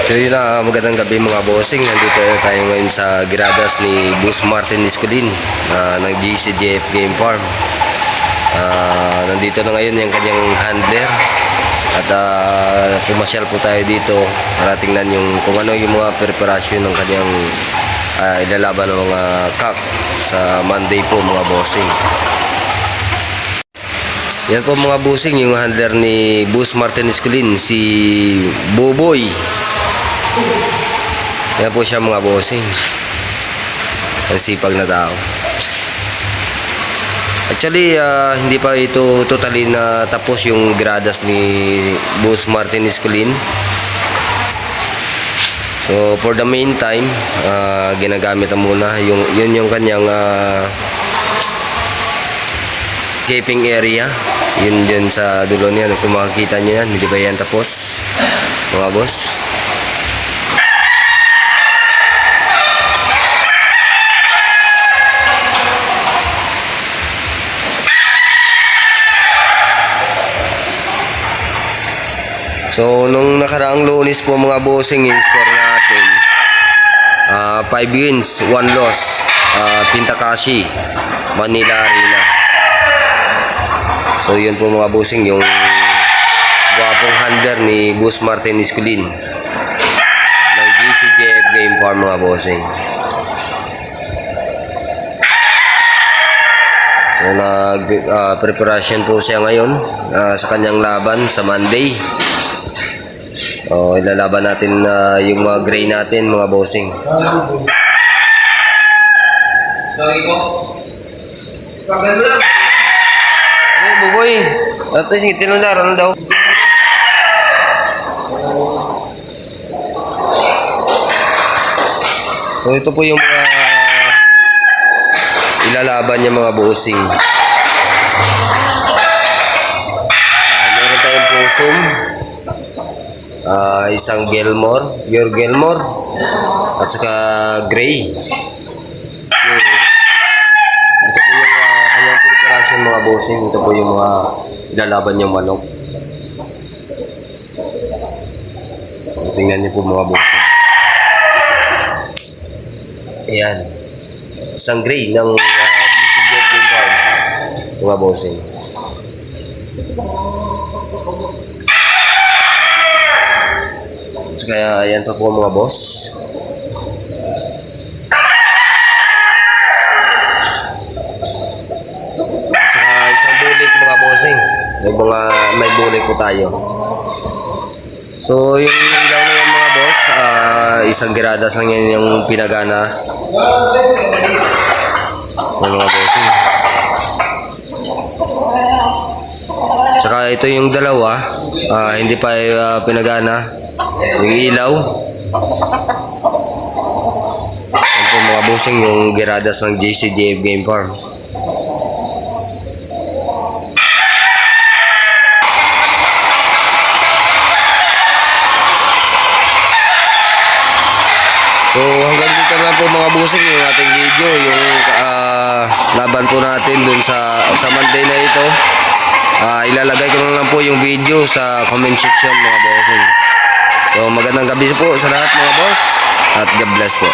So yun na, magandang gabi mga bossing. Nandito tayo ngayon sa giradas ni Boss Martin Isculin ng GCJF Game Farm. Nandito na ngayon yung kanyang handler. At pumasyal po tayo dito para tingnan kung ano yung mga preparasyon ng kanyang ilalaban ng mga kak sa Monday po mga bossing. Yan po mga bossing, yung handler ni Boss Martin Isculin, si Boboy. Yan po siya mga bossing. Ang sipag na tao. Actually, hindi pa ito totally na tapos yung gradas ni Boss Martin Isculin. So, for the meantime, ginagamit na muna yun yung kanyang keeping area. Yun dyan sa dulo niya. Kung makikita nyo yan, hindi ba yan tapos mga boss? So, nung nakaraang Lunes po mga bossing, yung score natin 5 wins, 1 loss, Pintakashi, Manila Arena. So, yun po mga bossing, yung gwapong handler ni Boss Martin Isculin ng GCJF Game Farm mga bossing. So, nag-preparation po siya ngayon sa kanyang laban sa Monday. Ilalaban natin yung mga gray natin mga bossing. Lagi ko. Pagano lang. Hey, Buboy. At least tinundar ano daw? So ito po yung mga ilalaban niya mga bossing. Meron tayong pusum. Isang Gilmore, pure Gilmore, at saka gray. Ito po yung kanyang preparation mga bossing. Ito po yung mga ilalaban niyang manok. Tingnan niyo po mga bossing. Ayan, isang gray ng GCJF Game Farm mga bossing. Kaya ayan pa po mga boss. Saka isang bulik mga bossing. May bulik po tayo. So yung ilaw na yan mga boss, isang giradas lang yan yung pinagana. Yung mga bossing. Saka ito yung dalawa, hindi pa pinagana. Yung ilaw. Yan po mga bossing yung giradas ng GCJF Game Farm. So hanggang dito lang po mga bossing yung ating video, yung laban po natin dun sa Monday na ito. Ilalagay ko na lang po yung video sa comment section mga bossing. So magandang gabi po sa lahat mga boss at God bless po.